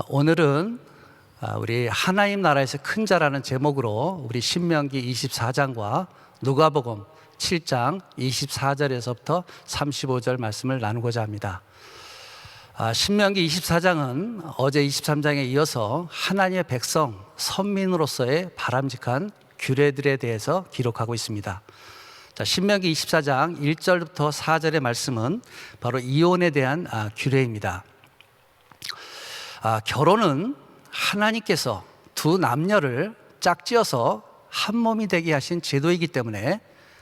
오늘은 우리 하나님 나라에서 큰 자라는 제목으로 우리 신명기 24장과 누가복음 7장 24절에서부터 35절 말씀을 나누고자 합니다. 신명기 24장은 어제 23장에 이어서 하나님의 백성, 선민으로서의 바람직한 규례들에 대해서 기록하고 있습니다. 신명기 24장 1절부터 4절의 말씀은 바로 이혼에 대한 규례입니다. 결혼은 하나님께서 두 남녀를 짝지어서 한 몸이 되게 하신 제도이기 때문에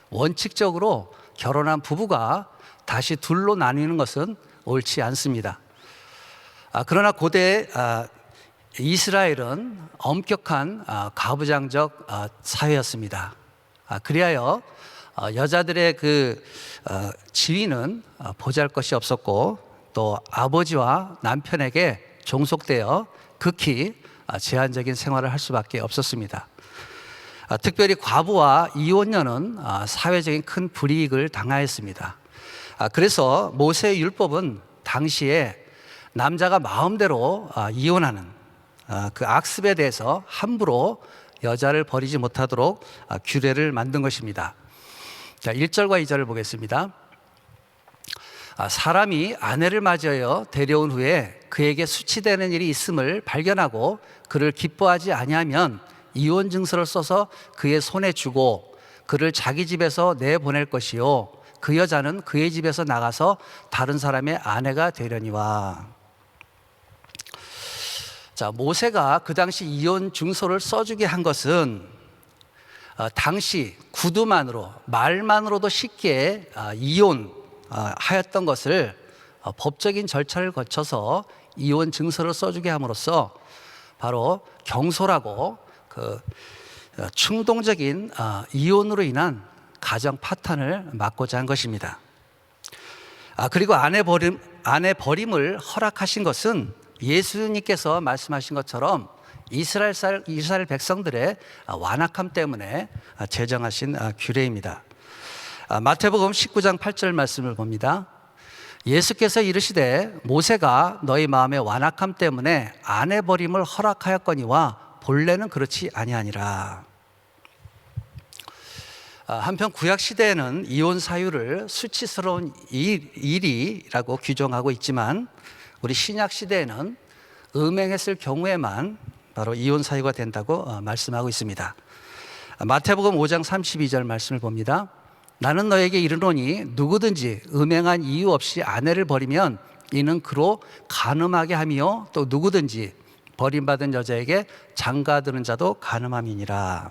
원칙적으로 결혼한 부부가 다시 둘로 나뉘는 것은 옳지 않습니다. 그러나 고대 이스라엘은 엄격한 가부장적 사회였습니다. 그리하여 여자들의 그 지위는 보잘것이 없었고, 또 아버지와 남편에게 종속되어 극히 제한적인 생활을 할 수밖에 없었습니다. 특별히 과부와 이혼녀는 사회적인 큰 불이익을 당하였습니다. 그래서 모세의 율법은 당시에 남자가 마음대로 이혼하는 그 악습에 대해서 함부로 여자를 버리지 못하도록 규례를 만든 것입니다. 자, 1절과 2절을 보겠습니다. 사람이 아내를 맞이하여 데려온 후에 그에게 수치되는 일이 있음을 발견하고 그를 기뻐하지 아니하면 이혼 증서를 써서 그의 손에 주고 그를 자기 집에서 내보낼 것이요, 그 여자는 그의 집에서 나가서 다른 사람의 아내가 되려니와. 자, 모세가 그 당시 이혼 증서를 써주게 한 것은 당시 구두만으로, 말만으로도 쉽게 이혼하였던 것을 법적인 절차를 거쳐서 이혼 증서를 써주게 함으로써 바로 경솔하고 그 충동적인 이혼으로 인한 가정 파탄을 막고자 한 것입니다. 그리고 아내 버림을 허락하신 것은 예수님께서 말씀하신 것처럼 이스라엘 백성들의 완악함 때문에 제정하신 규례입니다. 마태복음 19장 8절 말씀을 봅니다. 예수께서 이르시되 모세가 너희 마음의 완악함 때문에 아내 버림을 허락하였거니와 본래는 그렇지 아니하니라. 한편 구약 시대에는 이혼 사유를 수치스러운 일이라고 규정하고 있지만, 우리 신약 시대에는 음행했을 경우에만 바로 이혼 사유가 된다고 말씀하고 있습니다. 마태복음 5장 32절 말씀을 봅니다. 나는 너에게 이르노니 누구든지 음행한 이유 없이 아내를 버리면 이는 그로 간음하게 하며, 또 누구든지 버림받은 여자에게 장가드는 자도 간음함이니라.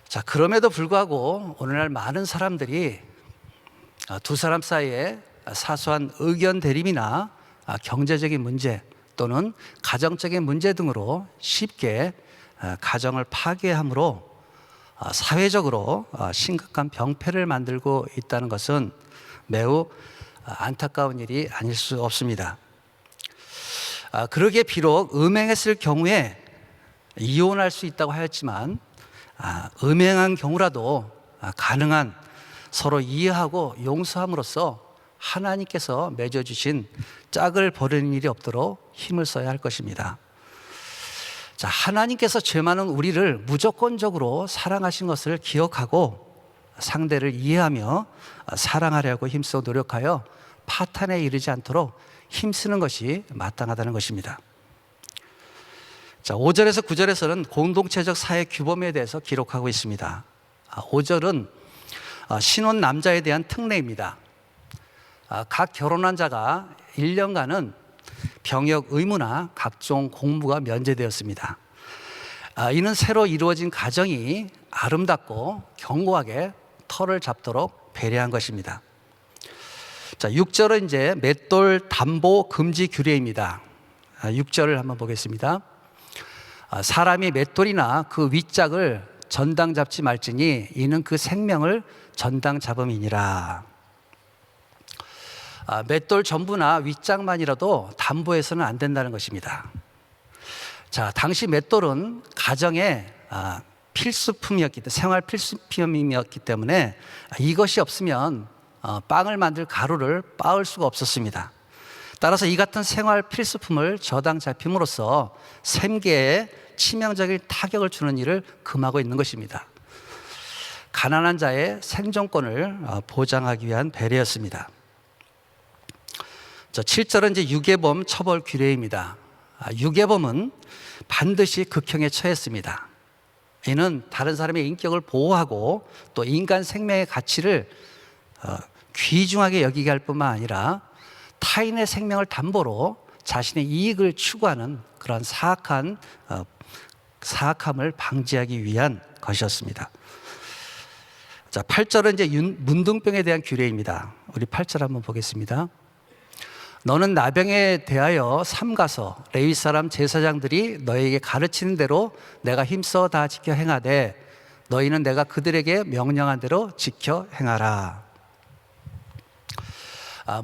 자, 그럼에도 불구하고 오늘날 많은 사람들이 두 사람 사이에 사소한 의견 대립이나 경제적인 문제 또는 가정적인 문제 등으로 쉽게 가정을 파괴함으로 사회적으로 심각한 병폐를 만들고 있다는 것은 매우 안타까운 일이 아닐 수 없습니다. 그러기에 비록 음행했을 경우에 이혼할 수 있다고 하였지만, 음행한 경우라도 가능한 서로 이해하고 용서함으로써 하나님께서 맺어주신 짝을 버리는 일이 없도록 힘을 써야 할 것입니다. 자, 하나님께서 죄 많은 우리를 무조건적으로 사랑하신 것을 기억하고 상대를 이해하며 사랑하려고 힘써 노력하여 파탄에 이르지 않도록 힘쓰는 것이 마땅하다는 것입니다. 자, 5절에서 9절에서는 공동체적 사회 규범에 대해서 기록하고 있습니다. 5절은 신혼 남자에 대한 특례입니다. 각 결혼한 자가 1년간은 병역 의무나 각종 공무가 면제되었습니다. 이는 새로 이루어진 가정이 아름답고 견고하게 터를 잡도록 배려한 것입니다. 자, 6절은 이제 맷돌 담보 금지 규례입니다. 6절을 한번 보겠습니다. 사람이 맷돌이나 그 윗짝을 전당 잡지 말지니 이는 그 생명을 전당 잡음이니라. 맷돌 전부나 윗짝만이라도 담보해서는 안 된다는 것입니다. 자, 당시 맷돌은 가정의 필수품이었기 때문에, 생활 필수품이었기 때문에 이것이 없으면 빵을 만들 가루를 빻을 수가 없었습니다. 따라서 이 같은 생활 필수품을 저당 잡힘으로써 생계에 치명적인 타격을 주는 일을 금하고 있는 것입니다. 가난한 자의 생존권을 보장하기 위한 배려였습니다. 7절은 이제 유괴범 처벌 규례입니다. 유괴범은 반드시 극형에 처했습니다. 이는 다른 사람의 인격을 보호하고 또 인간 생명의 가치를 귀중하게 여기게 할 뿐만 아니라 타인의 생명을 담보로 자신의 이익을 추구하는 그런 사악함을 방지하기 위한 것이었습니다. 자, 8절은 이제 문둥병에 대한 규례입니다. 우리 8절 한번 보겠습니다. 너는 나병에 대하여 삼가서 레위 사람 제사장들이 너에게 가르치는 대로 내가 힘써 다 지켜 행하되 너희는 내가 그들에게 명령한 대로 지켜 행하라.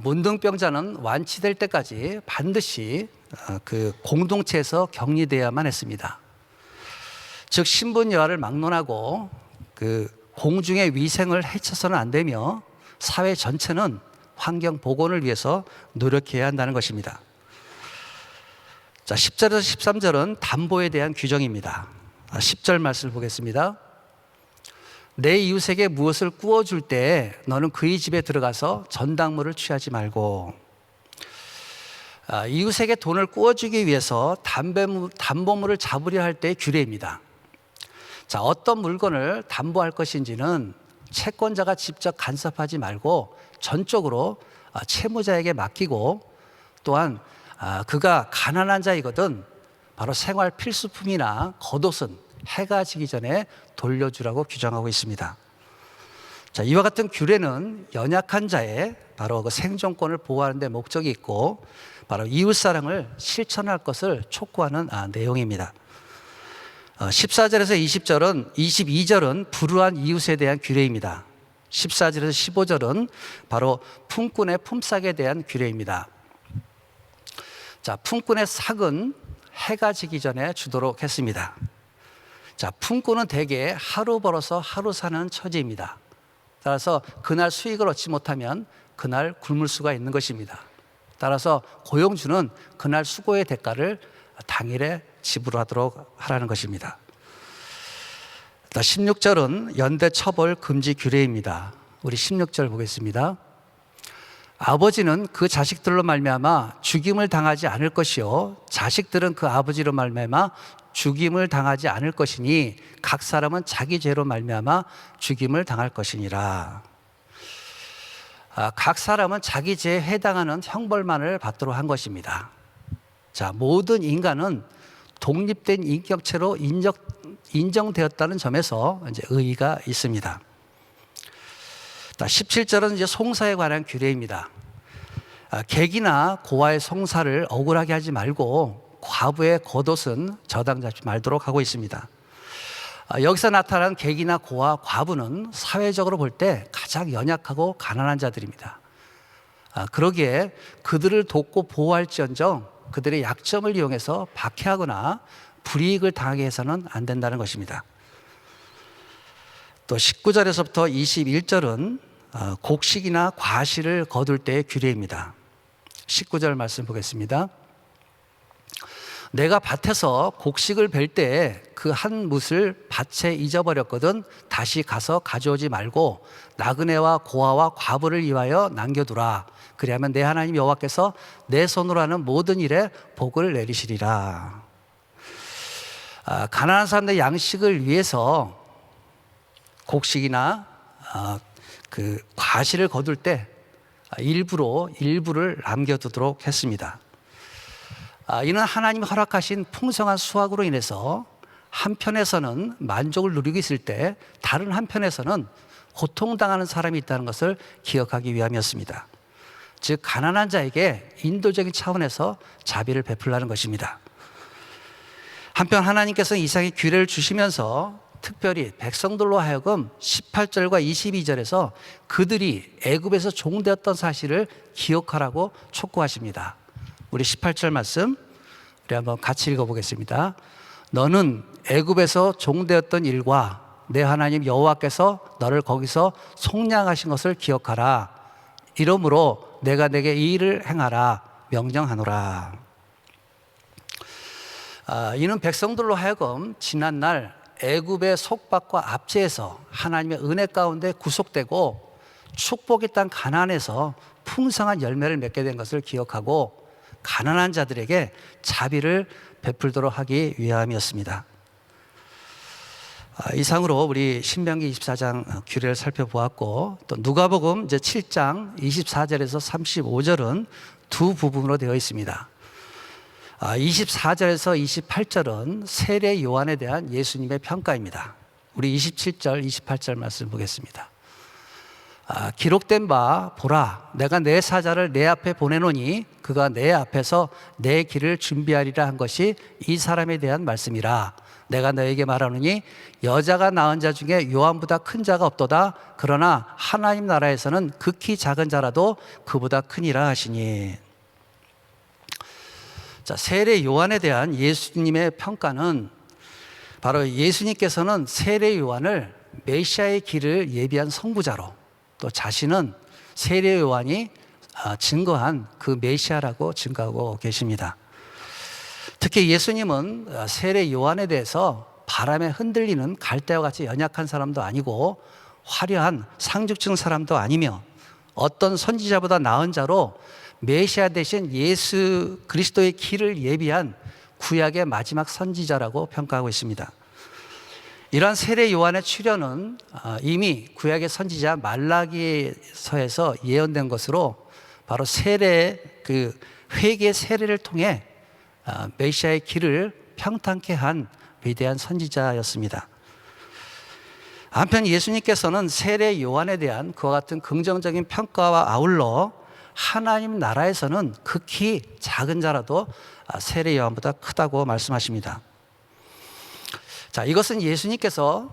문둥병자는 완치될 때까지 반드시 그 공동체에서 격리되어야만 했습니다. 즉 신분 여하를 막론하고 그 공중의 위생을 해쳐서는 안 되며 사회 전체는 환경 복원을 위해서 노력해야 한다는 것입니다. 자, 10절에서 13절은 담보에 대한 규정입니다. 10절 말씀을 보겠습니다. 내 이웃에게 무엇을 구워줄 때 너는 그의 집에 들어가서 전당물을 취하지 말고. 이웃에게 돈을 구워주기 위해서 담보물을 잡으려 할 때의 규례입니다. 자, 어떤 물건을 담보할 것인지는 채권자가 직접 간섭하지 말고 전적으로 채무자에게 맡기고, 또한 그가 가난한 자이거든 바로 생활 필수품이나 겉옷은 해가 지기 전에 돌려주라고 규정하고 있습니다. 자, 이와 같은 규례는 연약한 자의 바로 그 생존권을 보호하는 데 목적이 있고 바로 이웃사랑을 실천할 것을 촉구하는 내용입니다. 14절에서 22절은 불우한 이웃에 대한 규례입니다. 14절에서 15절은 바로 품꾼의 품삯에 대한 규례입니다. 자, 품꾼의 삭은 해가 지기 전에 주도록 했습니다. 자, 품꾼은 대개 하루 벌어서 하루 사는 처지입니다. 따라서 그날 수익을 얻지 못하면 그날 굶을 수가 있는 것입니다. 따라서 고용주는 그날 수고의 대가를 당일에 지불하도록 하라는 것입니다. 16절은 연대 처벌 금지 규례입니다. 우리 16절 보겠습니다. 아버지는 그 자식들로 말미암아 죽임을 당하지 않을 것이요 자식들은 그 아버지로 말미암아 죽임을 당하지 않을 것이니 각 사람은 자기 죄로 말미암아 죽임을 당할 것이니라. 각 사람은 자기 죄에 해당하는 형벌만을 받도록 한 것입니다. 자, 모든 인간은 독립된 인격체로 인정되었다는 점에서 이제 의의가 있습니다. 17절은 이제 송사에 관한 규례입니다. 객이나 고아의 송사를 억울하게 하지 말고 과부의 겉옷은 저당 잡지 말도록 하고 있습니다. 여기서 나타난 객이나 고아, 과부는 사회적으로 볼 때 가장 연약하고 가난한 자들입니다. 그러기에 그들을 돕고 보호할지언정 그들의 약점을 이용해서 박해하거나 불이익을 당하게 해서는 안 된다는 것입니다. 또 19절에서부터 21절은 곡식이나 과실을 거둘 때의 규례입니다. 19절 말씀 보겠습니다. 내가 밭에서 곡식을 벨 때 그 한 뭇을 밭에 잊어버렸거든 다시 가서 가져오지 말고 나그네와 고아와 과부를 위하여 남겨두라. 그리하면 내 하나님 여호와께서 내 손으로 하는 모든 일에 복을 내리시리라. 가난한 사람들의 양식을 위해서 곡식이나 그 과실을 거둘 때 일부를 남겨두도록 했습니다. 이는 하나님이 허락하신 풍성한 수확으로 인해서 한편에서는 만족을 누리고 있을 때 다른 한편에서는 고통당하는 사람이 있다는 것을 기억하기 위함이었습니다. 즉 가난한 자에게 인도적인 차원에서 자비를 베풀라는 것입니다. 한편 하나님께서는 이상의 규례를 주시면서 특별히 백성들로 하여금 18절과 22절에서 그들이 애굽에서 종되었던 사실을 기억하라고 촉구하십니다. 우리 18절 말씀 우리 한번 같이 읽어보겠습니다. 너는 애굽에서 종되었던 일과 내 하나님 여호와께서 너를 거기서 속량하신 것을 기억하라. 이러므로 내가 내게 이 일을 행하라. 명령하노라. 이는 백성들로 하여금 지난날 애굽의 속박과 압제에서 하나님의 은혜 가운데 구속되고 축복의 땅 가나안에서 풍성한 열매를 맺게 된 것을 기억하고 가난한 자들에게 자비를 베풀도록 하기 위함이었습니다. 이상으로 우리 신명기 24장 규례를 살펴보았고, 또 누가복음 이제 7장 24절에서 35절은 두 부분으로 되어 있습니다. 24절에서 28절은 세례 요한에 대한 예수님의 평가입니다. 우리 27절, 28절 말씀 보겠습니다. 기록된 바 보라, 내가 내 사자를 내 앞에 보내노니 그가 내 앞에서 내 길을 준비하리라 한 것이 이 사람에 대한 말씀이라. 내가 너에게 말하노니 여자가 낳은 자 중에 요한보다 큰 자가 없도다. 그러나 하나님 나라에서는 극히 작은 자라도 그보다 크니라 하시니. 자, 세례 요한에 대한 예수님의 평가는 바로 예수님께서는 세례 요한을 메시아의 길을 예비한 선구자로, 또 자신은 세례 요한이 증거한 그 메시아라고 증거하고 계십니다. 특히 예수님은 세례 요한에 대해서 바람에 흔들리는 갈대와 같이 연약한 사람도 아니고 화려한 상류층 사람도 아니며 어떤 선지자보다 나은 자로 메시아 대신 예수 그리스도의 길을 예비한 구약의 마지막 선지자라고 평가하고 있습니다. 이러한 세례 요한의 출현은 이미 구약의 선지자 말라기서에서 예언된 것으로 바로 회개 세례를 통해 메시아의 길을 평탄케 한 위대한 선지자였습니다. 한편 예수님께서는 세례 요한에 대한 그와 같은 긍정적인 평가와 아울러 하나님 나라에서는 극히 작은 자라도 세례 요한보다 크다고 말씀하십니다. 자, 이것은 예수님께서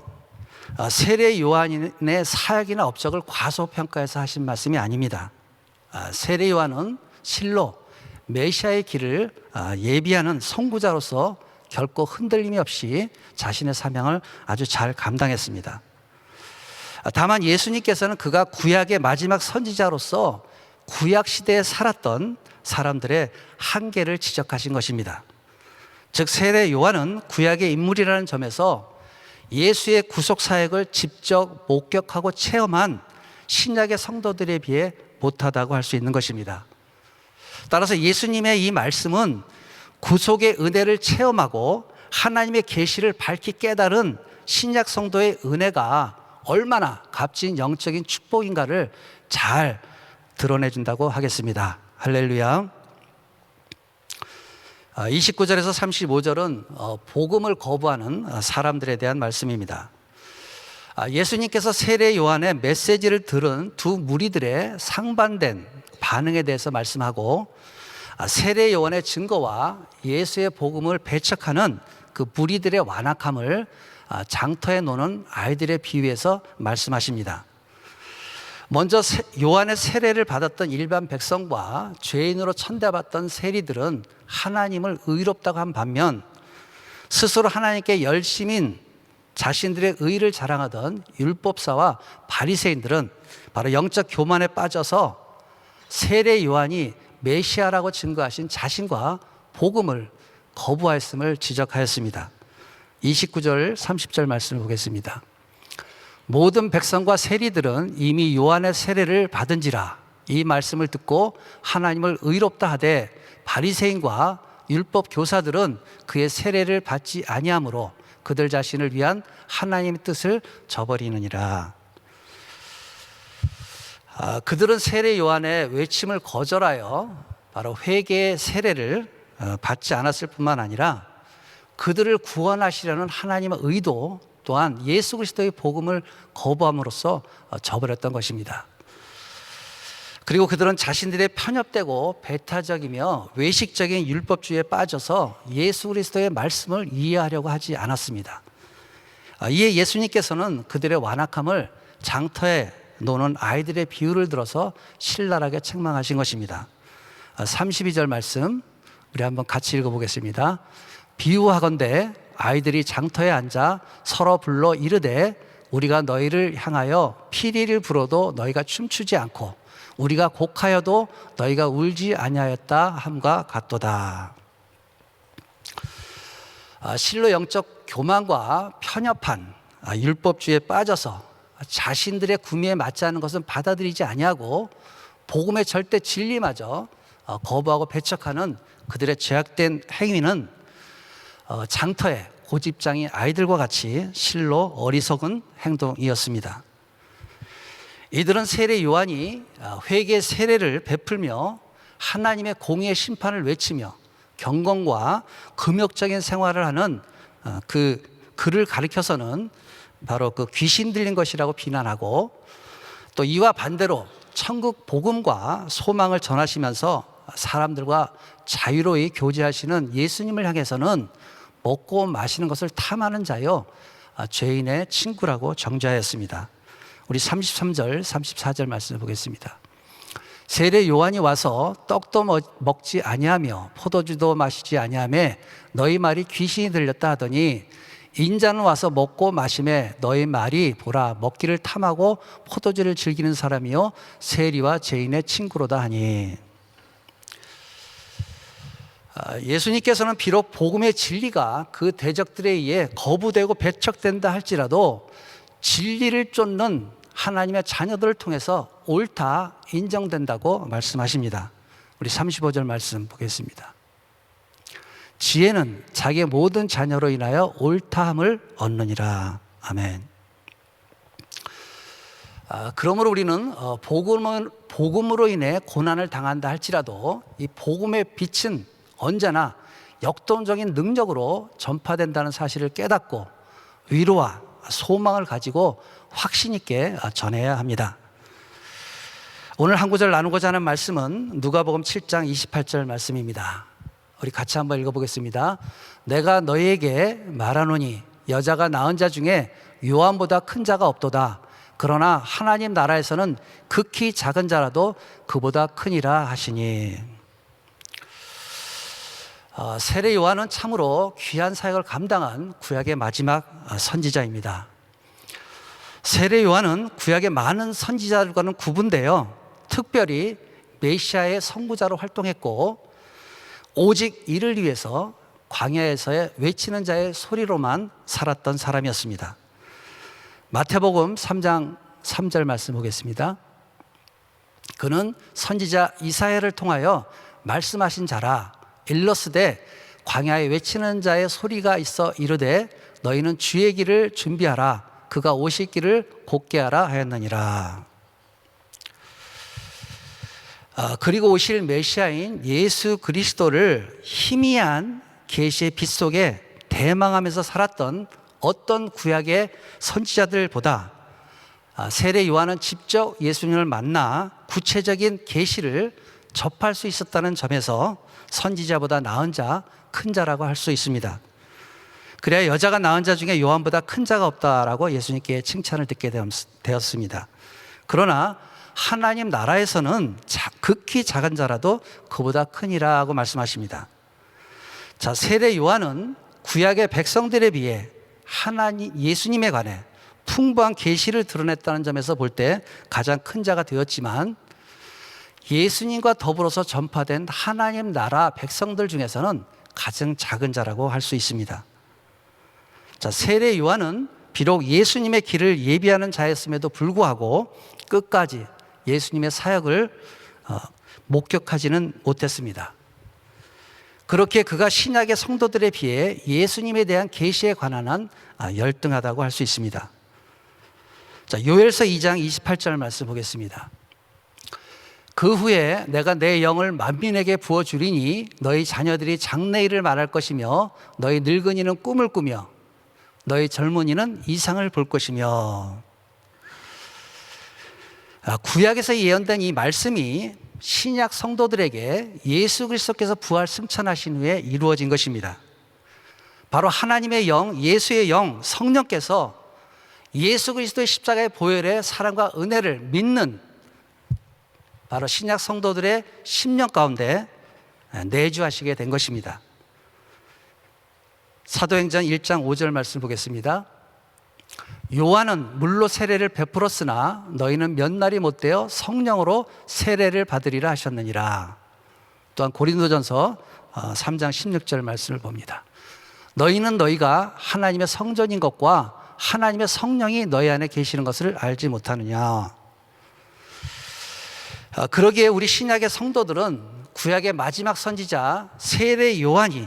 세례 요한의 사역이나 업적을 과소평가해서 하신 말씀이 아닙니다. 세례 요한은 실로 메시아의 길을 예비하는 선구자로서 결코 흔들림이 없이 자신의 사명을 아주 잘 감당했습니다. 다만 예수님께서는 그가 구약의 마지막 선지자로서 구약 시대에 살았던 사람들의 한계를 지적하신 것입니다. 즉 세례 요한은 구약의 인물이라는 점에서 예수의 구속 사역을 직접 목격하고 체험한 신약의 성도들에 비해 못하다고 할 수 있는 것입니다. 따라서 예수님의 이 말씀은 구속의 은혜를 체험하고 하나님의 계시를 밝히 깨달은 신약 성도의 은혜가 얼마나 값진 영적인 축복인가를 잘 드러내준다고 하겠습니다. 할렐루야. 29절에서 35절은 복음을 거부하는 사람들에 대한 말씀입니다. 예수님께서 세례 요한의 메시지를 들은 두 무리들의 상반된 반응에 대해서 말씀하고 세례 요한의 증거와 예수의 복음을 배척하는 그 무리들의 완악함을 장터에 노는 아이들의 비유에서 말씀하십니다. 먼저 요한의 세례를 받았던 일반 백성과 죄인으로 천대받던 세리들은 하나님을 의롭다고 한 반면 스스로 하나님께 열심인 자신들의 의를 자랑하던 율법사와 바리새인들은 바로 영적 교만에 빠져서 세례 요한이 메시아라고 증거하신 자신과 복음을 거부하였음을 지적하였습니다. 29절 30절 말씀을 보겠습니다. 모든 백성과 세리들은 이미 요한의 세례를 받은지라 이 말씀을 듣고 하나님을 의롭다 하되 바리새인과 율법 교사들은 그의 세례를 받지 아니하므로 그들 자신을 위한 하나님의 뜻을 저버리느니라. 그들은 세례 요한의 외침을 거절하여 바로 회개의 세례를 받지 않았을 뿐만 아니라 그들을 구원하시려는 하나님의 의도 또한 예수 그리스도의 복음을 거부함으로써 저버렸던 것입니다. 그리고 그들은 자신들의 편협되고 배타적이며 외식적인 율법주의에 빠져서 예수 그리스도의 말씀을 이해하려고 하지 않았습니다. 이에 예수님께서는 그들의 완악함을 장터에 노는 아이들의 비유를 들어서 신랄하게 책망하신 것입니다. 32절 말씀 우리 한번 같이 읽어보겠습니다. 비유하건대 아이들이 장터에 앉아 서로 불러 이르되 우리가 너희를 향하여 피리를 불어도 너희가 춤추지 않고 우리가 곡하여도 너희가 울지 아니하였다 함과 같도다. 실로 영적 교만과 편협한 율법주의에 빠져서 자신들의 구미에 맞지 않는 것은 받아들이지 아니하고 복음의 절대 진리마저 거부하고 배척하는 그들의 죄악된 행위는 장터의 고집장이 아이들과 같이 실로 어리석은 행동이었습니다. 이들은 세례 요한이 회개 세례를 베풀며 하나님의 공의의 심판을 외치며 경건과 금욕적인 생활을 하는 그를 가리켜서는 바로 그 귀신 들린 것이라고 비난하고, 또 이와 반대로 천국 복음과 소망을 전하시면서 사람들과 자유로이 교제하시는 예수님을 향해서는 먹고 마시는 것을 탐하는 자요 죄인의 친구라고 정죄하였습니다. 우리 33절 34절 말씀을 보겠습니다. 세례 요한이 와서 떡도 먹지 아니하며 포도주도 마시지 아니하며 너희 말이 귀신이 들렸다 하더니 인자는 와서 먹고 마시매 너희 말이 보라 먹기를 탐하고 포도주를 즐기는 사람이요 세리와 죄인의 친구로다 하니. 예수님께서는 비록 복음의 진리가 그 대적들에 의해 거부되고 배척된다 할지라도 진리를 쫓는 하나님의 자녀들을 통해서 옳다 인정된다고 말씀하십니다. 우리 35절 말씀 보겠습니다. 지혜는 자기의 모든 자녀로 인하여 옳다함을 얻느니라. 아멘. 그러므로 우리는 복음으로 인해 고난을 당한다 할지라도 이 복음의 빛은 언제나 역동적인 능력으로 전파된다는 사실을 깨닫고 위로와 소망을 가지고 확신 있게 전해야 합니다. 오늘 한 구절 나누고자 하는 말씀은 누가복음 7장 28절 말씀입니다. 우리 같이 한번 읽어보겠습니다. 내가 너희에게 말하노니 여자가 낳은 자 중에 요한보다 큰 자가 없도다. 그러나 하나님 나라에서는 극히 작은 자라도 그보다 크니라 하시니. 세례 요한은 참으로 귀한 사역을 감당한 구약의 마지막 선지자입니다. 세례 요한은 구약의 많은 선지자들과는 구분되어 특별히 메시아의 선구자로 활동했고 오직 이를 위해서 광야에서의 외치는 자의 소리로만 살았던 사람이었습니다. 마태복음 3장 3절 말씀 보겠습니다. 그는 선지자 이사야를 통하여 말씀하신 자라. 일러스되 광야에 외치는 자의 소리가 있어 이르되 너희는 주의 길을 준비하라. 그가 오실 길을 곧게 하라 하였느니라. 그리고 오실 메시아인 예수 그리스도를 희미한 계시의 빛 속에 대망하면서 살았던 어떤 구약의 선지자들보다 세례 요한은 직접 예수님을 만나 구체적인 계시를 접할 수 있었다는 점에서 선지자보다 나은 자, 큰 자라고 할 수 있습니다. 그래야 여자가 낳은 자 중에 요한보다 큰 자가 없다라고 예수님께 칭찬을 듣게 되었습니다. 그러나 하나님 나라에서는 극히 작은 자라도 그보다 크니라고 말씀하십니다. 자, 세례 요한은 구약의 백성들에 비해 예수님에 관해 풍부한 계시를 드러냈다는 점에서 볼 때 가장 큰 자가 되었지만 예수님과 더불어서 전파된 하나님 나라 백성들 중에서는 가장 작은 자라고 할 수 있습니다. 자, 세례 요한은 비록 예수님의 길을 예비하는 자였음에도 불구하고 끝까지 예수님의 사역을 목격하지는 못했습니다. 그렇게 그가 신약의 성도들에 비해 예수님에 대한 계시에 관한 한 열등하다고 할 수 있습니다. 자, 요엘서 2장 28절 말씀 보겠습니다. 그 후에 내가 내 영을 만민에게 부어주리니 너희 자녀들이 장래일을 말할 것이며 너희 늙은이는 꿈을 꾸며 너희 젊은이는 이상을 볼 것이며. 구약에서 예언된 이 말씀이 신약 성도들에게 예수 그리스도께서 부활 승천하신 후에 이루어진 것입니다. 바로 하나님의 영, 예수의 영, 성령께서 예수 그리스도의 십자가의 보혈의 사랑과 은혜를 믿는 바로 신약 성도들의 심령 가운데 내주하시게 된 것입니다. 사도행전 1장 5절 말씀 보겠습니다. 요한은 물로 세례를 베풀었으나 너희는 몇 날이 못되어 성령으로 세례를 받으리라 하셨느니라. 또한 고린도전서 3장 16절 말씀을 봅니다. 너희는 너희가 하나님의 성전인 것과 하나님의 성령이 너희 안에 계시는 것을 알지 못하느냐. 그러기에 우리 신약의 성도들은 구약의 마지막 선지자 세례 요한이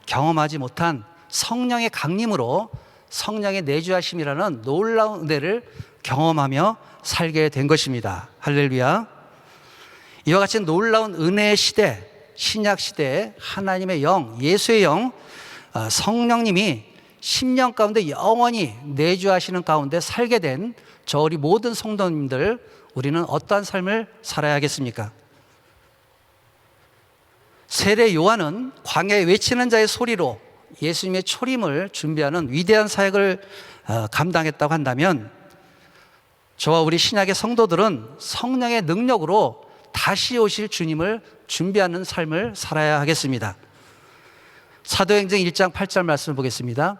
경험하지 못한 성령의 강림으로 성령의 내주하심이라는 놀라운 은혜를 경험하며 살게 된 것입니다. 할렐루야. 이와 같이 놀라운 은혜의 시대, 신약 시대에 하나님의 영, 예수의 영, 성령님이 10년 가운데 영원히 내주하시는 가운데 살게 된 저 우리 모든 성도님들, 우리는 어떠한 삶을 살아야겠습니까? 세례 요한은 광야에 외치는 자의 소리로 예수님의 초림을 준비하는 위대한 사역을 감당했다고 한다면, 저와 우리 신약의 성도들은 성령의 능력으로 다시 오실 주님을 준비하는 삶을 살아야 하겠습니다. 사도행전 1장 8절 말씀을 보겠습니다.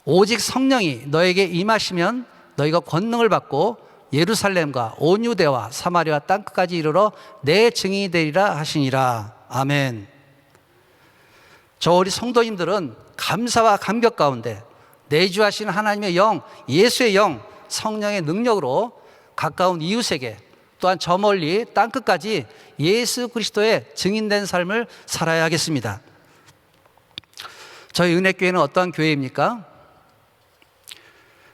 오직 성령이 너에게 임하시면 너희가 권능을 받고 예루살렘과 온 유대와 사마리아 땅끝까지 이르러 내 증인이 되리라 하시니라. 아멘. 저 우리 성도님들은 감사와 감격 가운데 내주하시는 하나님의 영, 예수의 영, 성령의 능력으로 가까운 이웃에게, 또한 저 멀리 땅끝까지 예수 그리스도의 증인된 삶을 살아야 하겠습니다. 저희 은혜교회는 어떠한 교회입니까?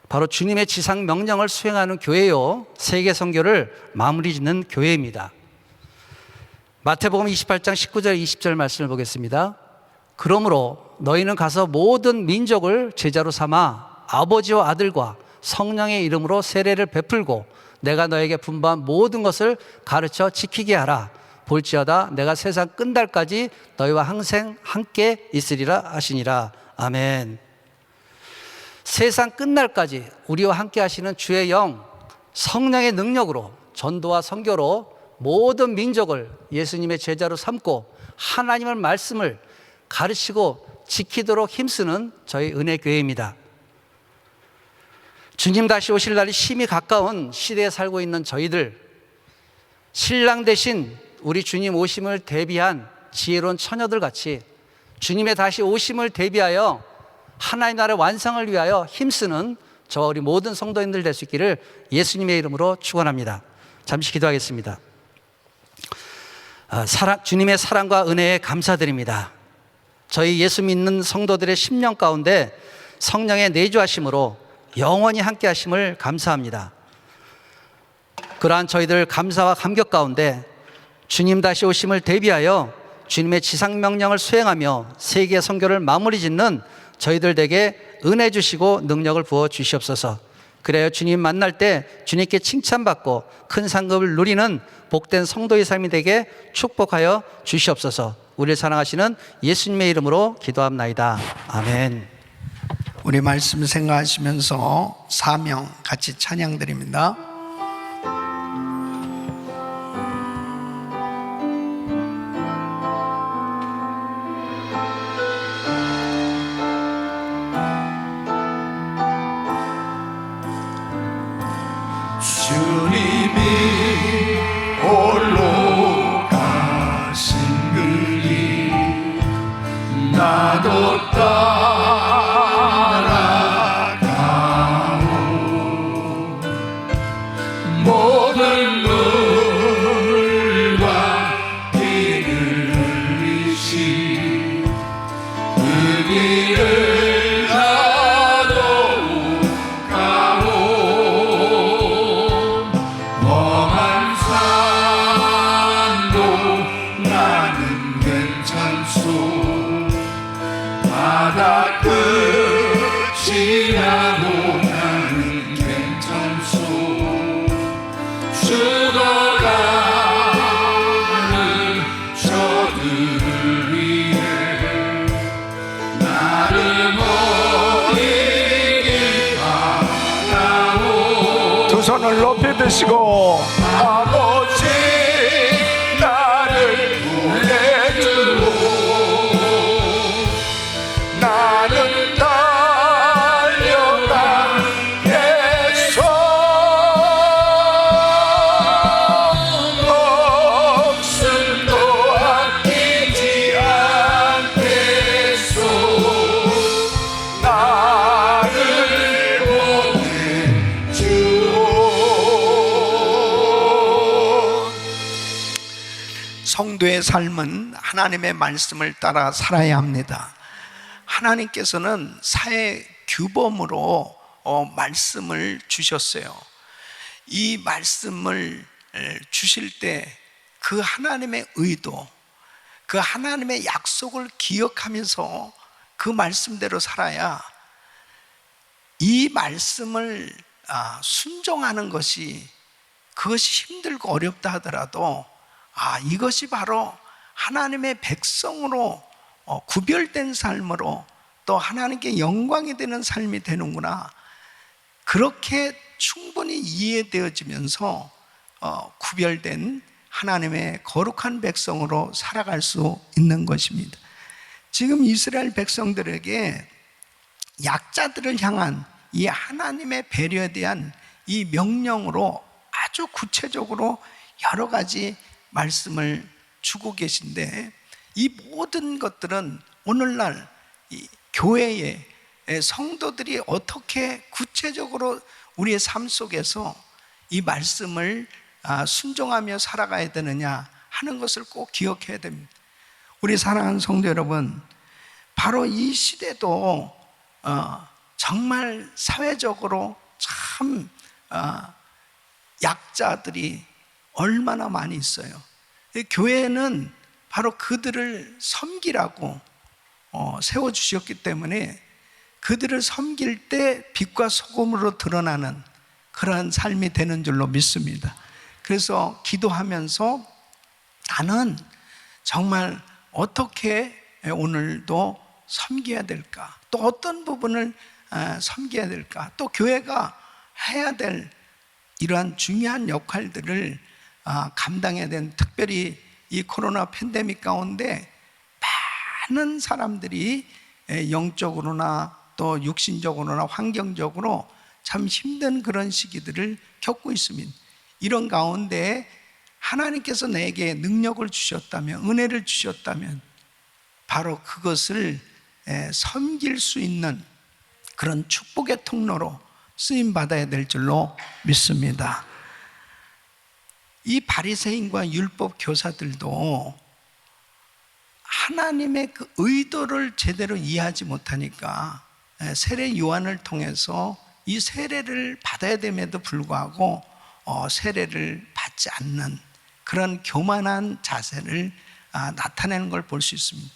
바로 주님의 지상 명령을 수행하는 교회요, 세계 선교를 마무리 짓는 교회입니다. 마태복음 28장 19절 20절 말씀을 보겠습니다. 그러므로 너희는 가서 모든 민족을 제자로 삼아 아버지와 아들과 성령의 이름으로 세례를 베풀고 내가 너에게 분부한 모든 것을 가르쳐 지키게 하라. 볼지어다 내가 세상 끝날까지 너희와 항상 함께 있으리라 하시니라. 아멘. 세상 끝날까지 우리와 함께 하시는 주의 영, 성령의 능력으로 전도와 선교로 모든 민족을 예수님의 제자로 삼고 하나님의 말씀을 가르치고 지키도록 힘쓰는 저희 은혜교회입니다. 주님 다시 오실 날이 심히 가까운 시대에 살고 있는 저희들, 신랑 대신 우리 주님 오심을 대비한 지혜로운 처녀들 같이 주님의 다시 오심을 대비하여 하나님 나라의 완성을 위하여 힘쓰는 저 우리 모든 성도님들 될 수 있기를 예수님의 이름으로 축원합니다. 잠시 기도하겠습니다. 주님의 사랑과 은혜에 감사드립니다. 저희 예수 믿는 성도들의 10년 가운데 성령의 내주하심으로 영원히 함께 하심을 감사합니다. 그러한 저희들 감사와 감격 가운데 주님 다시 오심을 대비하여 주님의 지상명령을 수행하며 세계 선교를 마무리 짓는 저희들에게 은혜 주시고 능력을 부어 주시옵소서. 그래야 주님 만날 때 주님께 칭찬받고 큰 상급을 누리는 복된 성도의 삶이 되게 축복하여 주시옵소서. 우리를 사랑하시는 예수님의 이름으로 기도합나이다. 아멘. 우리 말씀 생각하시면서 사명 같이 찬양드립니다. 주님이 홀로 가신 그 길 나도 따라가오. 모든 물과 피를 흘리신 그 길을 나도 가오. 험한 산도 나는 괜찮소. 바다 끝이 나도 나는 괜찮소. 죽어가는 저들을 위해 나를 먹이길 바라오. 두 손을 높이 드시고 아버지 나를 구해주오. 나는 달려가겠소. 성도의 삶은 하나님의 말씀을 따라 살아야 합니다. 하나님께서는 사회 규범으로 말씀을 주셨어요. 이 말씀을 주실 때 그 하나님의 의도, 그 하나님의 약속을 기억하면서 그 말씀대로 살아야 이 말씀을 순종하는 것이, 그것이 힘들고 어렵다 하더라도 이것이 바로 하나님의 백성으로 구별된 삶으로 또 하나님께 영광이 되는 삶이 되는구나, 그렇게 충분히 이해되어지면서 구별된 하나님의 거룩한 백성으로 살아갈 수 있는 것입니다. 지금 이스라엘 백성들에게 약자들을 향한 이 하나님의 배려에 대한 이 명령으로 아주 구체적으로 여러 가지 말씀을 주고 계신데, 이 모든 것들은 오늘날 이 교회의 성도들이 어떻게 구체적으로 우리의 삶 속에서 이 말씀을 순종하며 살아가야 되느냐 하는 것을 꼭 기억해야 됩니다. 우리 사랑하는 성도 여러분, 바로 이 시대도 정말 사회적으로 참 약자들이 얼마나 많이 있어요. 교회는 바로 그들을 섬기라고 세워주셨기 때문에 그들을 섬길 때 빛과 소금으로 드러나는 그러한 삶이 되는 줄로 믿습니다. 그래서 기도하면서 나는 정말 어떻게 오늘도 섬겨야 될까, 또 어떤 부분을 섬겨야 될까, 또 교회가 해야 될 이러한 중요한 역할들을 감당해야 되는, 특별히 이 코로나 팬데믹 가운데 많은 사람들이 영적으로나 또 육신적으로나 환경적으로 참 힘든 그런 시기들을 겪고 있습니다. 이런 가운데 하나님께서 내게 능력을 주셨다면, 은혜를 주셨다면 바로 그것을 섬길 수 있는 그런 축복의 통로로 쓰임받아야 될 줄로 믿습니다. 이 바리새인과 율법 교사들도 하나님의 그 의도를 제대로 이해하지 못하니까 세례 요한을 통해서 이 세례를 받아야 됨에도 불구하고 세례를 받지 않는 그런 교만한 자세를 나타내는 걸 볼 수 있습니다.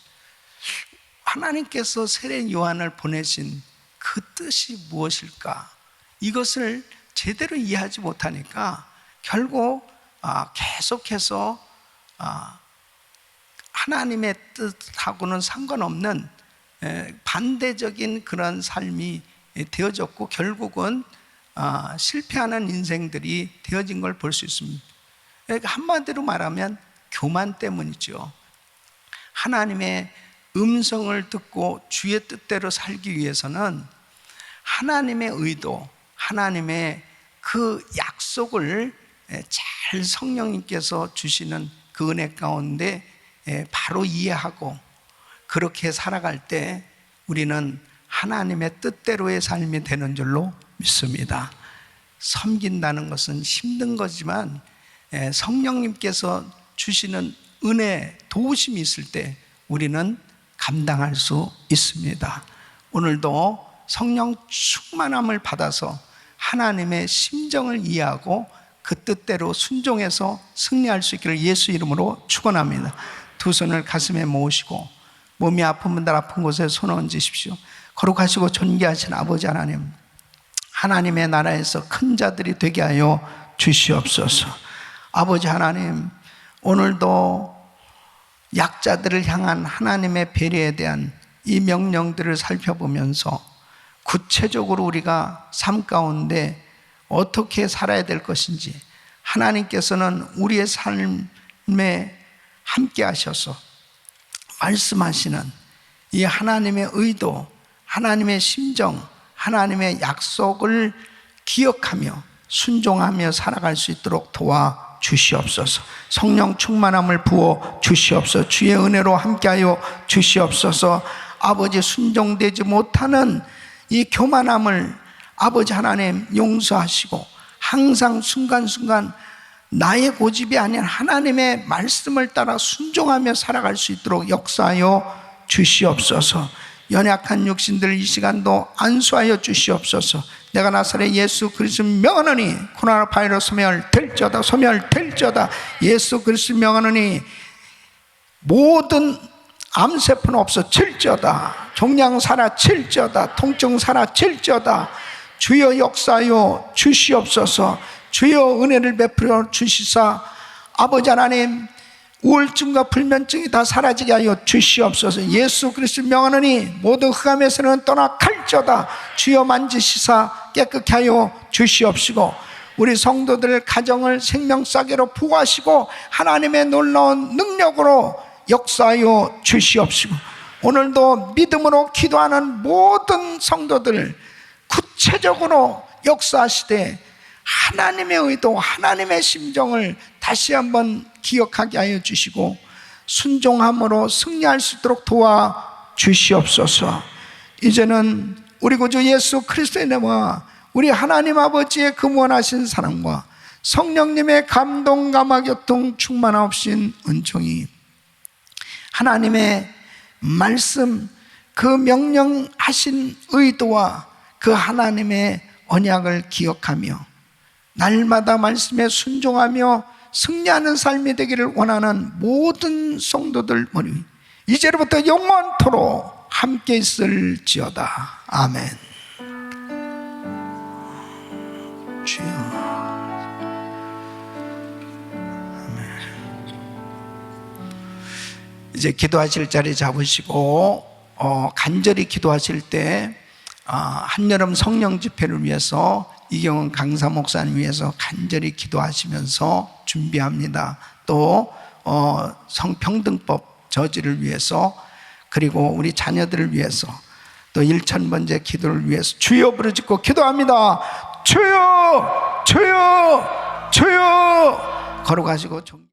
하나님께서 세례 요한을 보내신 그 뜻이 무엇일까? 이것을 제대로 이해하지 못하니까 결국 계속해서 하나님의 뜻하고는 상관없는 반대적인 그런 삶이 되어졌고, 결국은 실패하는 인생들이 되어진 걸 볼 수 있습니다. 한마디로 말하면 교만 때문이죠. 하나님의 음성을 듣고 주의 뜻대로 살기 위해서는 하나님의 의도, 하나님의 그 약속을 잘 성령님께서 주시는 그 은혜 가운데 바로 이해하고 그렇게 살아갈 때 우리는 하나님의 뜻대로의 삶이 되는 줄로 믿습니다. 섬긴다는 것은 힘든 거지만 성령님께서 주시는 은혜, 도우심이 있을 때 우리는 감당할 수 있습니다. 오늘도 성령 충만함을 받아서 하나님의 심정을 이해하고 그 뜻대로 순종해서 승리할 수 있기를 예수 이름으로 축원합니다. 두 손을 가슴에 모으시고 몸이 아픈 분들 아픈 곳에 손 얹으십시오. 거룩하시고 존귀하신 아버지 하나님, 하나님의 나라에서 큰 자들이 되게 하여 주시옵소서. 아버지 하나님, 오늘도 약자들을 향한 하나님의 배려에 대한 이 명령들을 살펴보면서 구체적으로 우리가 삶 가운데 어떻게 살아야 될 것인지, 하나님께서는 우리의 삶에 함께 하셔서 말씀하시는 이 하나님의 의도, 하나님의 심정, 하나님의 약속을 기억하며 순종하며 살아갈 수 있도록 도와 주시옵소서. 성령 충만함을 부어 주시옵소서. 주의 은혜로 함께하여 주시옵소서. 아버지, 순종되지 못하는 이 교만함을 아버지 하나님 용서하시고 항상 순간순간 나의 고집이 아닌 하나님의 말씀을 따라 순종하며 살아갈 수 있도록 역사하여 주시옵소서. 연약한 육신들 이 시간도 안수하여 주시옵소서. 내가 나사렛 예수 그리스도 명하노니 코로나 바이러스 소멸될지어다, 소멸될지어다. 예수 그리스도 명하노니 모든 암세포는 없어질지어다, 종양 사라질지어다, 통증 사라질지어다. 주여 역사하여 주시옵소서. 주여 은혜를 베풀어 주시사 아버지 하나님 우울증과 불면증이 다 사라지게 하여 주시옵소서. 예수 그리스도 명하노니 모든 흑암에서는 떠나갈지어다. 주여 만지시사 깨끗게 하여 주시옵시고 우리 성도들 가정을 생명사계로 부어하시고 하나님의 놀라운 능력으로 역사하여 주시옵시고 오늘도 믿음으로 기도하는 모든 성도들 구체적으로 역사하시되 하나님의 의도, 하나님의 심정을 다시 한번 기억하게 하여 주시고 순종함으로 승리할 수 있도록 도와 주시옵소서. 이제는 우리 구주 예수 그리스도의 이름과 우리 하나님 아버지의 근원하신 사랑과 성령님의 감동 감화교통 충만하신 은총이 하나님의 말씀 그 명령하신 의도와 그 하나님의 언약을 기억하며 날마다 말씀에 순종하며 승리하는 삶이 되기를 원하는 모든 성도들 머리 이제로부터 영원토록 함께 있을지어다. 아멘. 주여. 아멘. 이제 기도하실 자리 잡으시고 간절히 기도하실 때 한여름 성령 집회를 위해서 이경은 강사 목사님 위해서 간절히 기도하시면서 준비합니다. 또 성평등법 저지를 위해서 그리고 우리 자녀들을 위해서 또 1000번째 기도를 위해서 주여 부르짖고 기도합니다. 주여 주여 주여 걸어가시고